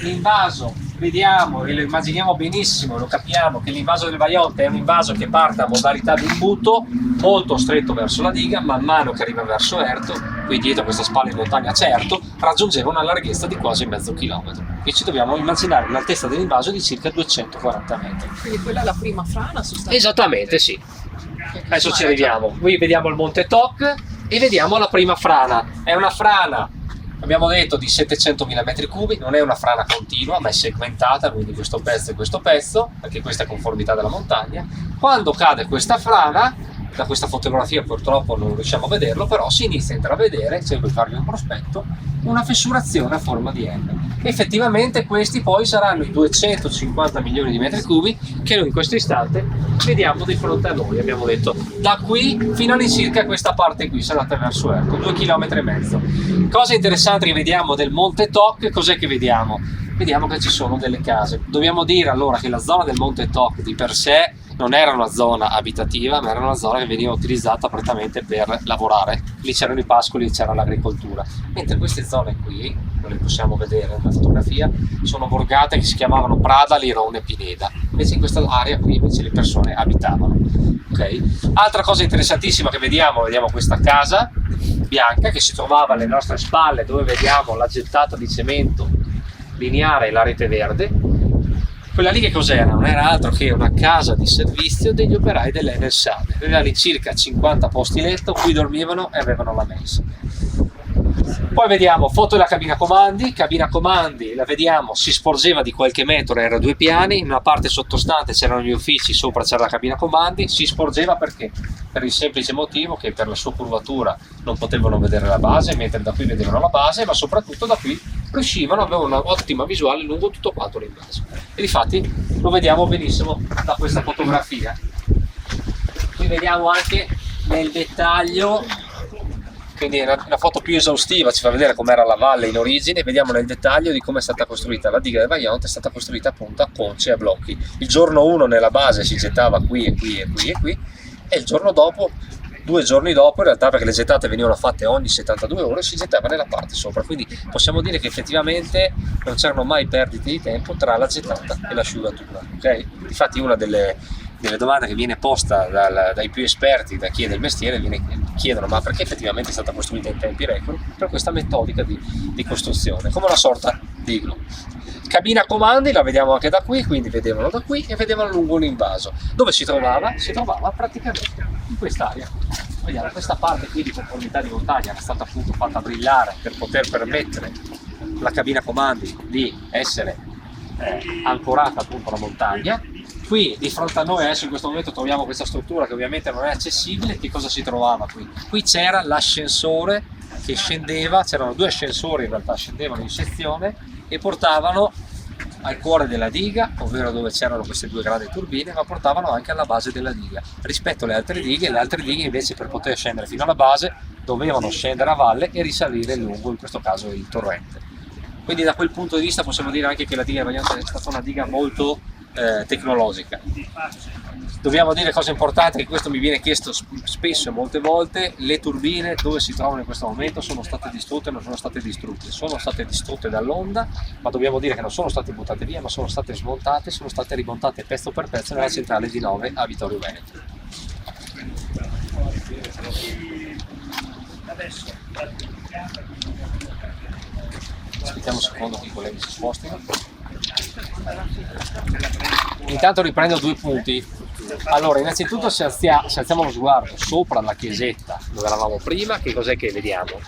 vediamo e lo immaginiamo benissimo, lo capiamo che l'invaso del Vajont è un invaso che parte a modalità di imbuto molto stretto verso la diga, man mano che arriva verso Erto, qui dietro questa spalla in montagna c'è Erto, raggiungeva una larghezza di quasi mezzo chilometro. Qui ci dobbiamo immaginare un'altezza dell'invaso di circa 240 metri. Quindi quella è la prima frana sostanzialmente. Esattamente, sì. Adesso ci arriviamo. Qui vediamo il Monte Toc e vediamo la prima frana. È una frana, abbiamo detto, di 700.000 metri cubi, non è una frana continua ma è segmentata, quindi questo pezzo e questo pezzo, perché questa è conformità della montagna. Quando cade questa frana, da questa fotografia purtroppo non riusciamo a vederlo, però si inizia a intravedere, cerco di farvi un prospetto, una fessurazione a forma di M. Effettivamente questi poi saranno i 250 milioni di metri cubi che noi in questo istante vediamo di fronte a noi. Abbiamo detto da qui fino all'incirca questa parte qui, se andate verso Erto, 2,5 km. Cosa interessante che vediamo del Monte Toc, cos'è che vediamo? Vediamo che ci sono delle case. Dobbiamo dire allora che la zona del Monte Toc di per sé non era una zona abitativa, ma era una zona che veniva utilizzata prettamente per lavorare. Lì c'erano i pascoli e c'era l'agricoltura. Mentre queste zone qui, non le possiamo vedere nella fotografia, sono borgate che si chiamavano Prada, Lirone e Pineda. Invece in questa area qui invece le persone abitavano. Okay? Altra cosa interessantissima che vediamo questa casa bianca che si trovava alle nostre spalle, dove vediamo la gettata di cemento lineare e la rete verde. Quella lì che cos'era? Non era altro che una casa di servizio degli operai dell'Enel SADE. Aveva lì circa 50 posti letto, qui dormivano e avevano la mensa. Poi vediamo foto della cabina comandi, la vediamo, si sporgeva di qualche metro, era 2 piani, in una parte sottostante c'erano gli uffici, sopra c'era la cabina comandi, si sporgeva perché? Per il semplice motivo che per la sua curvatura non potevano vedere la base, mentre da qui vedevano la base, ma soprattutto da qui riuscivano, avevano un'ottima visuale lungo tutto quanto l'invaso. E difatti lo vediamo benissimo da questa fotografia. Qui vediamo anche nel dettaglio quindi è una foto più esaustiva, ci fa vedere com'era la valle in origine, vediamo nel dettaglio di come è stata costruita la diga del Vajont. È stata costruita appunto a conce e a blocchi. Il giorno 1 nella base si gettava qui e qui e qui e qui, e il giorno dopo, 2 giorni dopo, in realtà, perché le gettate venivano fatte ogni 72 ore, si gettava nella parte sopra. Quindi possiamo dire che effettivamente non c'erano mai perdite di tempo tra la gettata e l'asciugatura, ok? Infatti una delle domande che viene posta dai più esperti, da chi è del mestiere, chiedono: ma perché effettivamente è stata costruita in tempi record? Per questa metodica di costruzione, come una sorta di igloo. Cabina comandi la vediamo anche da qui, quindi vedevano da qui e vedevano lungo l'invaso. Dove si trovava? Si trovava praticamente in quest'area. Vediamo, questa parte qui di conformità di montagna era stata appunto fatta brillare per poter permettere alla cabina comandi di essere ancorata appunto alla montagna. Qui di fronte a noi adesso in questo momento troviamo questa struttura che ovviamente non è accessibile. Che cosa si trovava qui? Qui c'era l'ascensore che scendeva, c'erano 2 ascensori in realtà, scendevano in sezione e portavano al cuore della diga, ovvero dove c'erano queste 2 grandi turbine, ma portavano anche alla base della diga. Rispetto alle altre dighe, le altre dighe invece per poter scendere fino alla base dovevano scendere a valle e risalire lungo, in questo caso il torrente. Quindi da quel punto di vista possiamo dire anche che la diga del Vajont è stata una diga molto tecnologica. Dobbiamo dire cosa importante, che questo mi viene chiesto spesso e molte volte: le turbine dove si trovano in questo momento sono state distrutte, non sono state distrutte, sono state distrutte dall'onda, ma dobbiamo dire che non sono state buttate via, ma sono state smontate, sono state rimontate pezzo per pezzo nella centrale di Nove a Vittorio Veneto. Aspettiamo un secondo che i colleghi si spostino. Intanto riprendo 2 punti. Allora, innanzitutto se alziamo lo sguardo sopra la chiesetta dove eravamo prima, che cos'è che vediamo?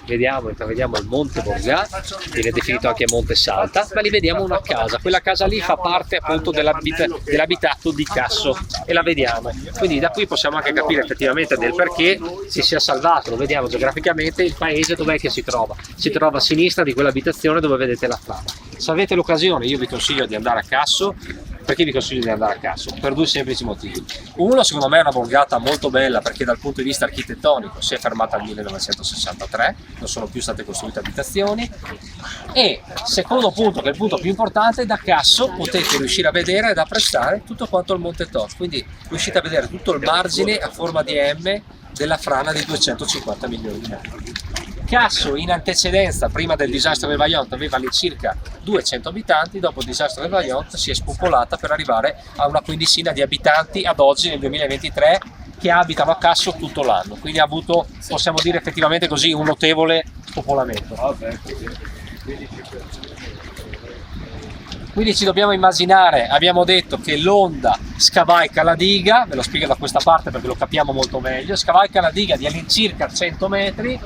Intravediamo il Monte Borgà, viene definito anche Monte Salta, ma lì vediamo una casa. Quella casa lì fa parte appunto dell'abitato di Casso e la vediamo. Quindi da qui possiamo anche capire effettivamente del perché si sia salvato. Lo vediamo geograficamente il paese dov'è che si trova. Si trova a sinistra di quell'abitazione dove vedete la frana. Se avete l'occasione io vi consiglio di andare a Casso. Perché vi consiglio di andare a Casso? Per 2 semplici motivi. Uno, secondo me è una borgata molto bella perché dal punto di vista architettonico si è fermata al 1963, non sono più state costruite abitazioni. E secondo punto, che è il punto più importante, da Casso potete riuscire a vedere ed apprezzare tutto quanto il Monte Toc, quindi riuscite a vedere tutto il margine a forma di M della frana di 250 milioni di metri. Casso in antecedenza, prima del disastro del Vajont, aveva all'incirca 200 abitanti, dopo il disastro del Vajont si è spopolata per arrivare a una quindicina di abitanti ad oggi nel 2023 che abitano a Casso tutto l'anno, quindi ha avuto, possiamo dire effettivamente così, un notevole spopolamento. Quindi ci dobbiamo immaginare, abbiamo detto che l'onda scavalca la diga, ve lo spiego da questa parte perché lo capiamo molto meglio, scavalca la diga di all'incirca 100 metri.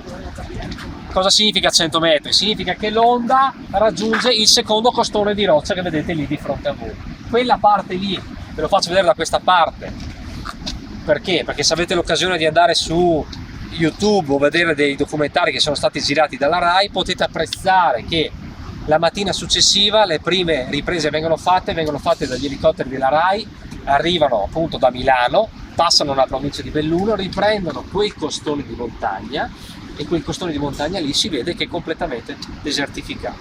Cosa significa 100 metri? Significa che l'onda raggiunge il secondo costone di roccia che vedete lì di fronte a voi. Quella parte lì, ve lo faccio vedere da questa parte. Perché? Perché se avete l'occasione di andare su YouTube o vedere dei documentari che sono stati girati dalla Rai, potete apprezzare che la mattina successiva le prime riprese vengono fatte dagli elicotteri della Rai, arrivano appunto da Milano, passano nella provincia di Belluno, riprendono quei costoni di montagna e quel costone di montagna lì si vede che è completamente desertificato.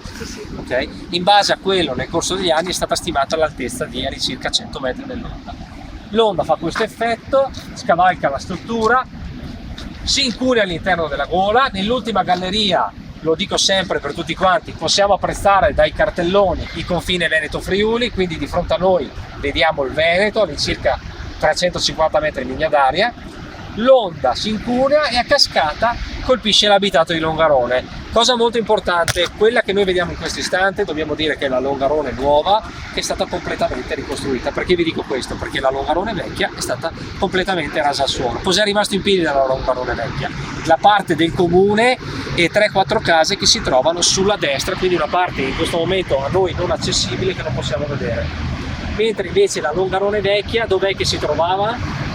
Okay? In base a quello nel corso degli anni è stata stimata l'altezza di all'incirca 100 metri dell'onda. L'onda fa questo effetto, scavalca la struttura, si incuria all'interno della gola. Nell'ultima galleria, lo dico sempre per tutti quanti, possiamo apprezzare dai cartelloni il confine Veneto-Friuli, quindi di fronte a noi vediamo il Veneto all'incirca 350 metri in linea d'aria. L'onda si incuria e a cascata colpisce l'abitato di Longarone. Cosa molto importante, quella che noi vediamo in questo istante, dobbiamo dire che è la Longarone nuova, che è stata completamente ricostruita. Perché vi dico questo? Perché la Longarone vecchia è stata completamente rasa al suolo. Cos'è rimasto in piedi dalla Longarone vecchia? La parte del comune e 3-4 case che si trovano sulla destra, quindi una parte in questo momento a noi non accessibile che non possiamo vedere. Mentre invece la Longarone vecchia, dov'è che si trovava?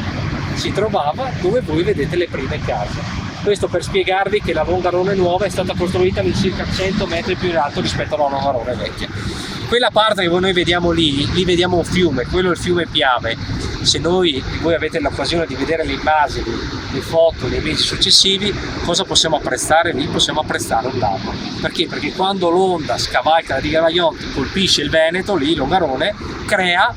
Si trovava dove voi vedete le prime case. Questo per spiegarvi che la Longarone nuova è stata costruita all'incirca 100 metri più in alto rispetto alla Longarone vecchia. Quella parte che noi vediamo lì vediamo un fiume, quello è il fiume Piave. se voi avete l'occasione di vedere le immagini, le foto, nei mesi successivi, cosa possiamo apprezzare lì? Possiamo apprezzare un lago. Perché? Perché quando l'onda scavalca la diga Vajont, colpisce il Veneto, lì Longarone, crea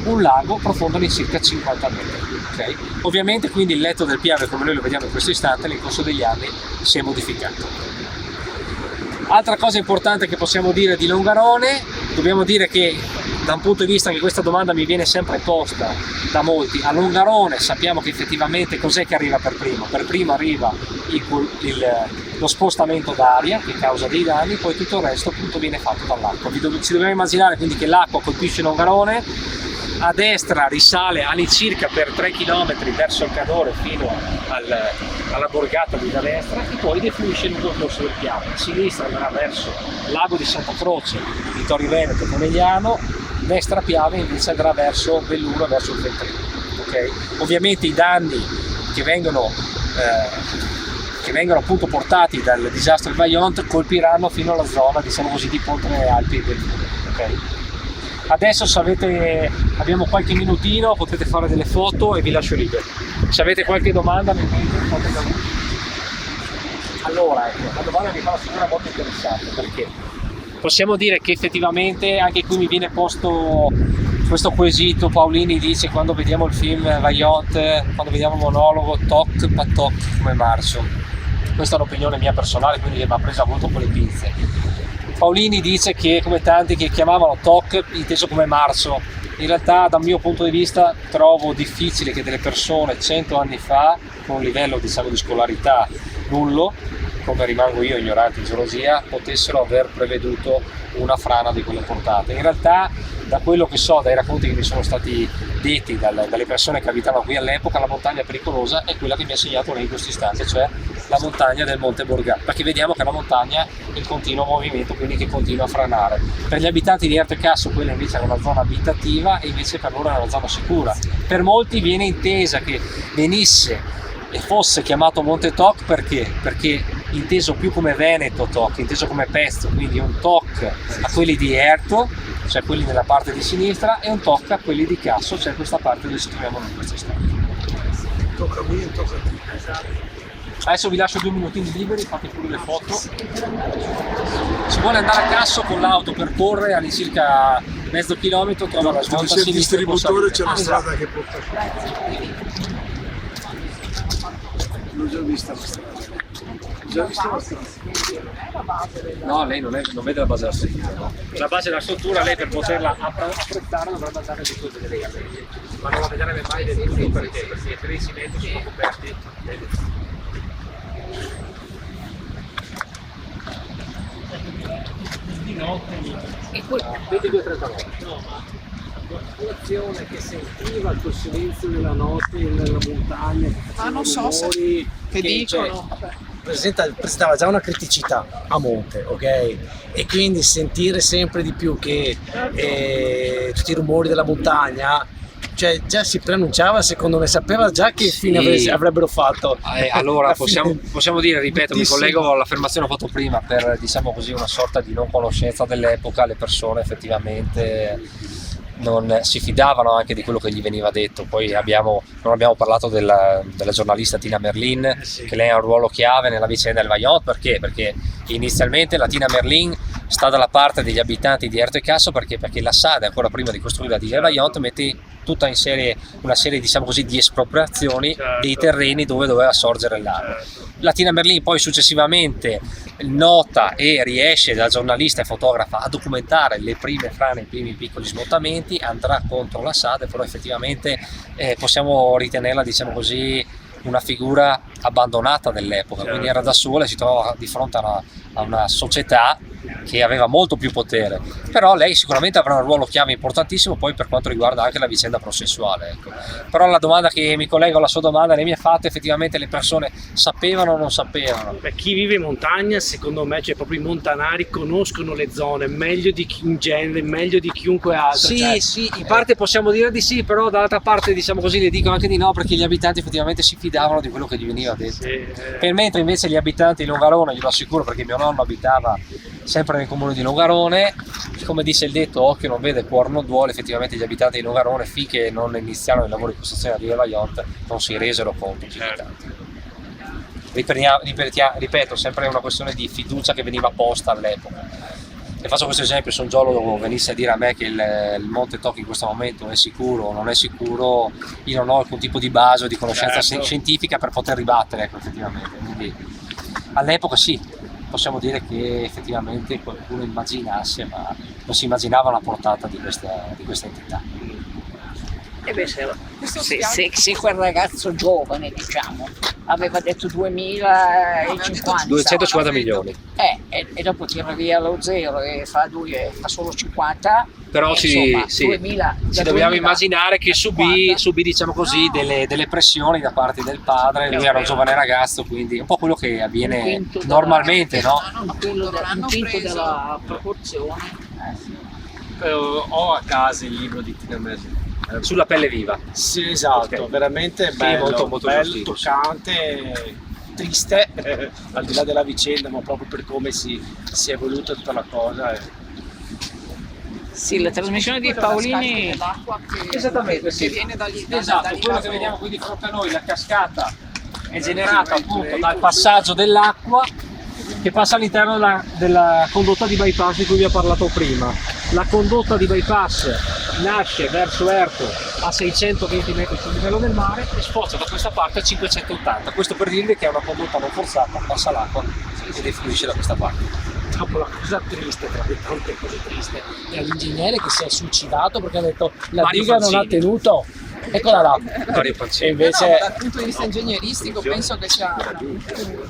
un lago profondo di circa 50 metri. Okay? Ovviamente quindi il letto del Piave, come noi lo vediamo in questo istante, nel corso degli anni si è modificato. Altra cosa importante che possiamo dire di Longarone, dobbiamo dire che da un punto di vista che questa domanda mi viene sempre posta da molti, a Longarone sappiamo che effettivamente cos'è che arriva per primo? Per primo arriva lo spostamento d'aria che causa dei danni, poi tutto il resto appunto viene fatto dall'acqua. Ci dobbiamo immaginare quindi che l'acqua colpisce Longarone, a destra risale all'incirca per 3 km verso il Cadore fino alla borgata di da destra e poi defluisce lungo il corso del Piave. A sinistra andrà verso il lago di Santa Croce, di Tori Veneto, Conegliano, destra Piave invece andrà verso Belluno e verso il Feltrino. Okay? Ovviamente i danni che vengono appunto portati dal disastro del Vajont colpiranno fino alla zona, diciamo così, di Ponte nelle Alpi e Belluno. Okay? Adesso abbiamo qualche minutino, potete fare delle foto e vi lascio liberi. Se avete qualche domanda nel mentre fatela. Allora, ecco, la domanda mi fa una figura molto interessante, perché possiamo dire che effettivamente anche qui mi viene posto questo quesito. Paolini dice: quando vediamo il film Vajont, quando vediamo il monologo, toc patoc come marcio. Questa è un'opinione mia personale, quindi mi ha presa molto con le pinze. Paolini dice che, come tanti che chiamavano TOC inteso come marcio, in realtà dal mio punto di vista trovo difficile che delle persone 100 anni fa, con un livello diciamo di scolarità nullo, come rimango io ignorante in geologia, potessero aver preveduto una frana di quelle portate. In realtà, da quello che so, dai racconti che mi sono stati detti dalle persone che abitavano qui all'epoca, la montagna pericolosa è quella che mi ha segnato lei in questo istante, cioè la montagna del Monte Borgata, perché vediamo che è una montagna in continuo movimento, quindi che continua a franare. Per gli abitanti di Erto e Casso quella invece era una zona abitativa e invece per loro era una zona sicura. Per molti viene intesa che venisse e fosse chiamato Monte Toc perché inteso più come Veneto Toc, inteso come pezzo, quindi un toc a quelli di Erto, cioè quelli nella parte di sinistra, e un toc a quelli di Casso, cioè questa parte dove ci troviamo noi in questo istante. Tocca a me, tocca a te. Adesso vi lascio 2 minutini liberi, fate pure le foto. Si vuole andare a Casso con l'auto, percorre all'incirca mezzo chilometro, trova la svolta a C'è il sinistra e può distributore, c'è salire. la strada che porta qui. L'ho già vista la strada. Già vista la strada. No, lei non vede la base della struttura, no? La base della struttura, lei per poterla apprezzare dovrebbe andare di tutte le gallerie, ma non la vedrebbe mai del tutto perché i 13 metri sono coperti di notte. E poi 22:39. No, ma la popolazione che sentiva il silenzio della notte nella montagna, che faceva non so se rumori, che dicono. presentava già una criticità a monte, ok? E quindi sentire sempre di più che tutti i rumori della montagna, cioè già si preannunciava, secondo me, sapeva già che fine avrebbero fatto. Allora possiamo dire, ripeto, mi collego all'affermazione che ho fatto prima, per diciamo così una sorta di non conoscenza dell'epoca, le persone effettivamente non si fidavano anche di quello che gli veniva detto. Poi non abbiamo parlato della giornalista Tina Merlin, che lei ha un ruolo chiave nella vicenda del Vajont. Perché inizialmente la Tina Merlin sta dalla parte degli abitanti di Erto e Casso, perché la SAD, ancora prima di costruire la diga del Vajont, mette tutta in serie una serie, diciamo così, di espropriazioni dei terreni dove doveva sorgere il lago. La Tina Merlin poi successivamente nota e riesce, da giornalista e fotografa, a documentare le prime frane, i primi piccoli smottamenti, andrà contro la SAD, però effettivamente possiamo ritenerla, diciamo così, una figura abbandonata dell'epoca, quindi era da sola e si trovava di fronte a una società che aveva molto più potere. Però lei sicuramente avrà un ruolo chiave importantissimo poi per quanto riguarda anche la vicenda processuale, ecco. Però la domanda che mi collego alla sua domanda, lei mi ha fatto, effettivamente le persone sapevano o non sapevano? Per chi vive in montagna, secondo me, cioè proprio i montanari conoscono le zone meglio di in genere, meglio di chiunque altro. Sì, in parte possiamo dire di sì, però dall'altra parte, diciamo così, le dico anche di no, perché gli abitanti effettivamente si fidavano di quello che gli veniva detto. Per mentre invece gli abitanti di Longarone, glielo assicuro perché mio nonno abitava sempre nel comune di Longarone, come dice il detto, occhio non vede, cuore non duole. Effettivamente gli abitanti di Longarone, finché non iniziarono i lavori di costruzione di Riva Vajont, non si resero conto più di tanto. Ripeto, sempre una questione di fiducia che veniva posta all'epoca. E faccio questo esempio: se un geologo venisse a dire a me che il Monte Toc in questo momento è sicuro o non è sicuro, io non ho alcun tipo di base o di conoscenza scientifica per poter ribattere, ecco, effettivamente. Quindi all'epoca sì, possiamo dire che effettivamente qualcuno immaginasse, ma non si immaginava la portata di questa entità. E beh, se quel ragazzo giovane, diciamo, aveva detto 2050, 250 milioni. E dopo tira via lo zero e fa solo 50, Però insomma, sì, 2000, ci da dobbiamo 2000 immaginare che subì, diciamo così, delle pressioni da parte del padre. Lui era un giovane ragazzo, quindi un po' quello che avviene normalmente, no? un quinto della proporzione. Ho a casa il libro di Tina Merlo. Sulla pelle viva. Sì, esatto, Ok. veramente Sì, bello, molto bello, giustino, sì. toccante, triste, al di là della vicenda, ma proprio per come si è evoluta tutta la cosa. Sì, la trasmissione di Paolini. Esattamente, sì. Esatto, quello che vediamo qui di fronte a noi, la cascata, è generata appunto dal passaggio dell'acqua che passa all'interno della condotta di bypass di cui vi ho parlato prima. La condotta di bypass nasce verso Erto a 620 metri sul livello del mare e sfocia da questa parte a 580. Questo per dirvi che è una condotta non forzata, passa l'acqua e defluisce da questa parte. Dopo la cosa triste, tra le tante cose triste, è l'ingegnere che si è suicidato perché ha detto la Mario diga non ha Pancini. tenuto. Eccola là. Mario E Pancini. invece dal punto di vista ingegneristico penso che sia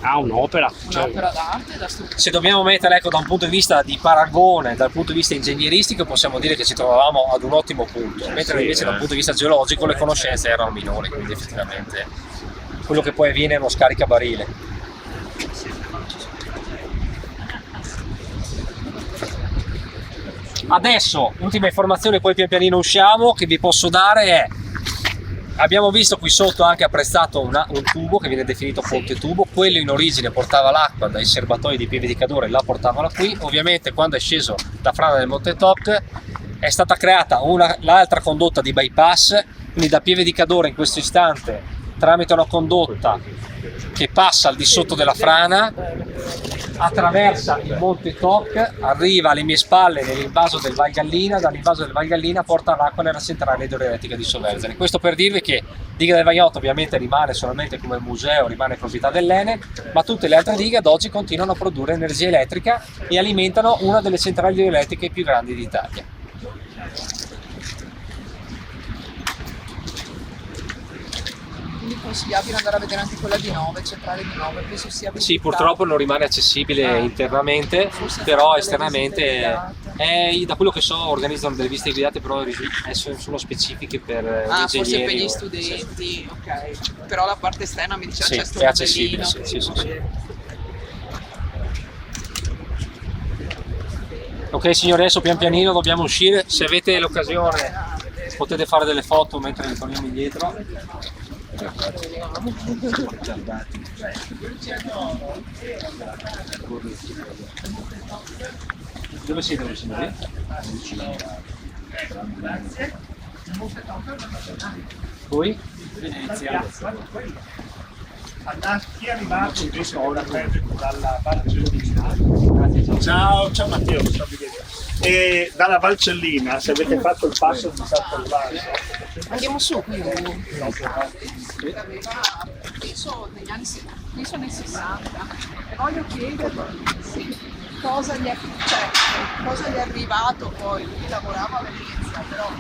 ha un'opera. un'opera d'arte da stupire. Se dobbiamo mettere, ecco, da un punto di vista di paragone, dal punto di vista ingegneristico, possiamo dire che ci trovavamo ad un ottimo punto, mentre invece dal punto di vista geologico le conoscenze erano minori, quindi effettivamente quello che poi avviene è uno scaricabarile. Adesso, ultima informazione, poi pian pianino usciamo, che vi posso dare è: abbiamo visto qui sotto anche apprezzato un tubo che viene definito ponte tubo. Quello in origine portava l'acqua dai serbatoi di Pieve di Cadore, la portavano qui. Ovviamente quando è sceso da Frana del Monte Toc è stata creata l'altra condotta di bypass, quindi da Pieve di Cadore in questo istante, tramite una condotta che passa al di sotto della frana, attraversa il Monte Toc, arriva alle mie spalle nell'invaso del Val Gallina, dall'invaso del Val Gallina porta l'acqua nella centrale idroelettrica di Soverzene. Questo per dirvi che Diga del Vajont ovviamente rimane solamente come museo, rimane proprietà dell'Enel, ma tutte le altre dighe ad oggi continuano a produrre energia elettrica e alimentano una delle centrali idroelettriche più grandi d'Italia. Quindi è consigliabile andare a vedere anche quella di Nove, centrale di Nove, penso sia Sì, visitata. purtroppo non rimane accessibile internamente, Forse però fanno delle esternamente, visite da quello che so, organizzano delle visite guidate, però sono specifiche per gli forse ingegneri. per gli Sì. studenti, ok. Però la parte esterna mi diceva Sì, c'è sto è accessibile, modellino. sì. Ok signori, adesso pian pianino dobbiamo uscire. Se avete l'occasione potete fare delle foto mentre li torniamo indietro. Dove siete voi signori? Voi? Chi è arrivato invece ora dalla Valcellina? Ciao Matteo, ciao Miguel. E dalla Valcellina, se avete fatto il passo di San Salvaggio, Andiamo su, penso negli anni penso nel 60. E voglio chiedergli cosa gli è arrivato poi. Lui lavorava a Venezia, però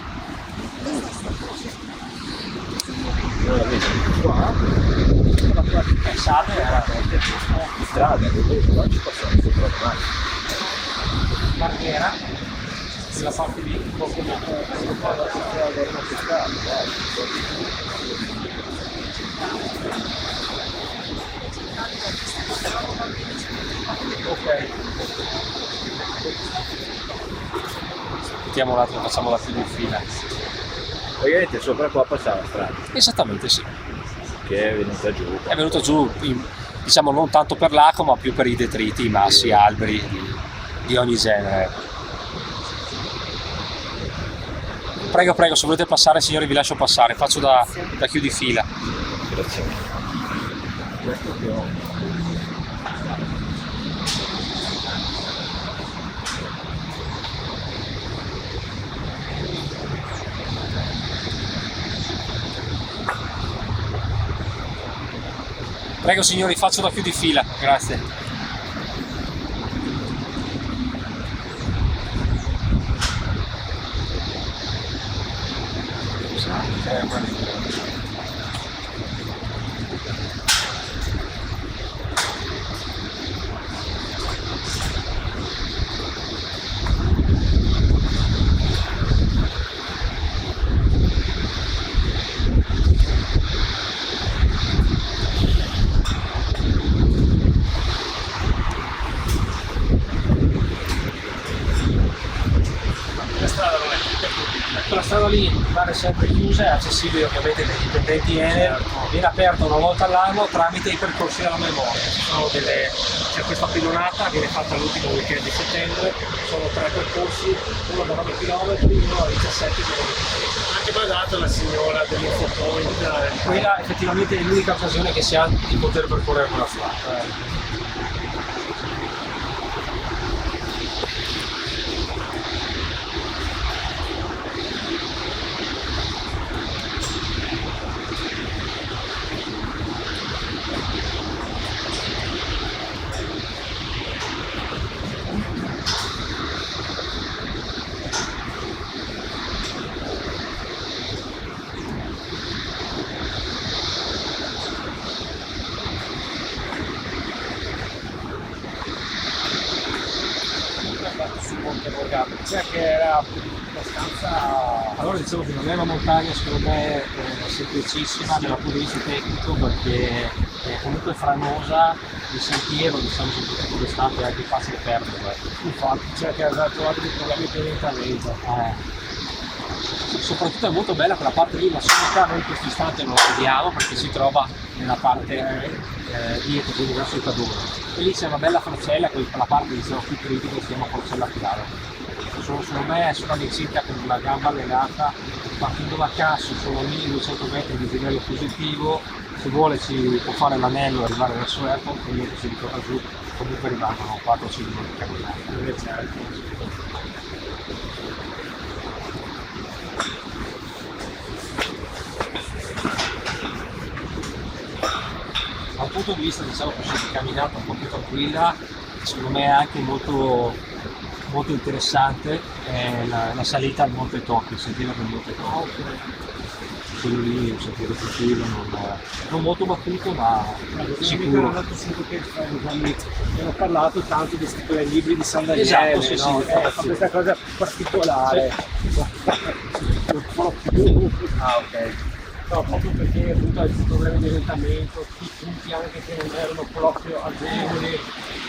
Marghera, la parte lì, un po' come ok. Mettiamo un attimo, facciamo la fila in fila. Praticamente sopra qua passa la strada Esattamente sì. che è venuta giù. È venuto giù, diciamo non tanto per l'acqua ma più per i detriti, i massi, alberi di ogni genere. Prego, prego, se volete passare signori vi lascio passare, faccio da chiudifila. Prego signori, faccio da chiudifila, grazie. La strada lì rimane sempre chiusa, è accessibile ovviamente dai dipendenti Enel, viene aperta una volta all'anno tramite i percorsi della memoria. C'è questa pedonata, viene fatta l'ultimo weekend di settembre, sono 3 percorsi, uno da 9 km, uno da 17 km. Anche mandato la signora dell'infopoint. Quella effettivamente è l'unica occasione che si ha di poter percorrere quella strada. Cioè che era abbastanza... Allora dicevo che non è una montagna secondo me semplicissima dal punto di vista tecnico perché è comunque franosa, il sentiero diciamo soprattutto d'estate è anche facile perderlo. Infatti, cioè che ha trovato dei problemi di orientamento. Soprattutto è molto bella quella parte lì, la sommità noi in questo istante non la vediamo perché si trova nella parte dietro, quindi verso il Cadore. E lì c'è una bella forcella, quella parte diciamo più critica si chiama forcella Chiara. Secondo me sono all'incirca con la gamba allenata, partendo da Casso sono 1200 metri di livello positivo, se vuole ci può fare l'anello e arrivare verso Airport, e niente si ritorna giù, comunque rimangono 4-5 minuti camminati. Da un punto di vista diciamo così di camminata un po' più tranquilla, secondo me è anche molto interessante è la salita al Monte Tokyo, il sentiero del Monte Tokyo. Quello lì è un sentiero tranquillo, non molto battuto ma sicuro. Ho andato su che abbiamo parlato tanto di quei libri di San Daniele, esatto, sì, no? sì, Questa cosa particolare. Sì. Ok. No, proprio perché appunto hai problemi di orientamento, i punti anche che non erano proprio agevoli,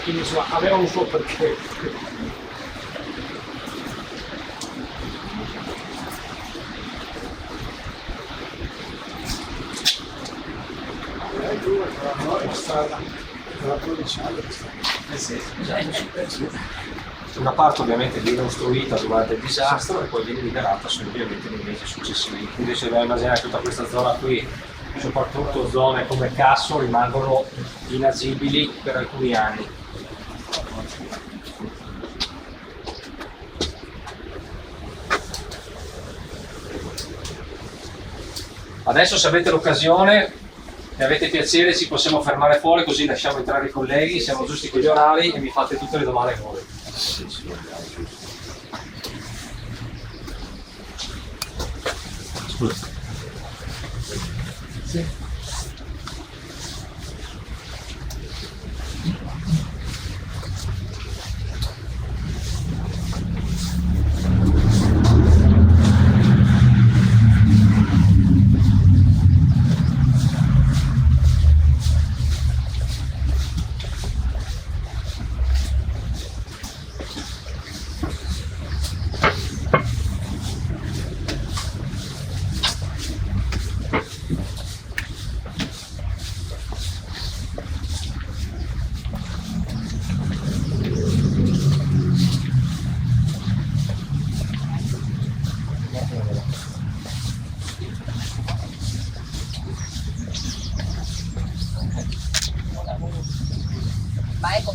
quindi insomma aveva un suo perché. Una parte ovviamente viene ostruita durante il disastro e poi viene liberata solo ovviamente nei mesi successivi. Quindi se dobbiamo immaginare tutta questa zona qui, soprattutto zone come Casso, rimangono inagibili per alcuni anni. Adesso se avete l'occasione e avete piacere ci possiamo fermare fuori così lasciamo entrare i colleghi, siamo giusti con gli orari e mi fate tutte le domande che volete. Scusa. Sì.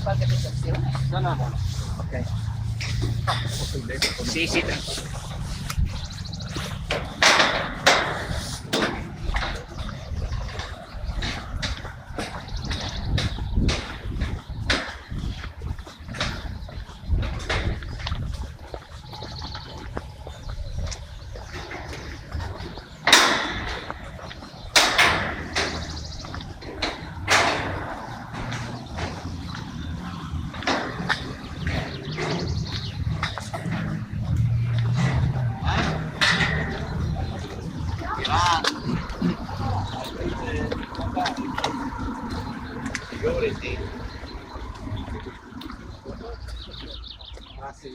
qualche prestazione? No. Ok. Sì, tranquillo. Grazie,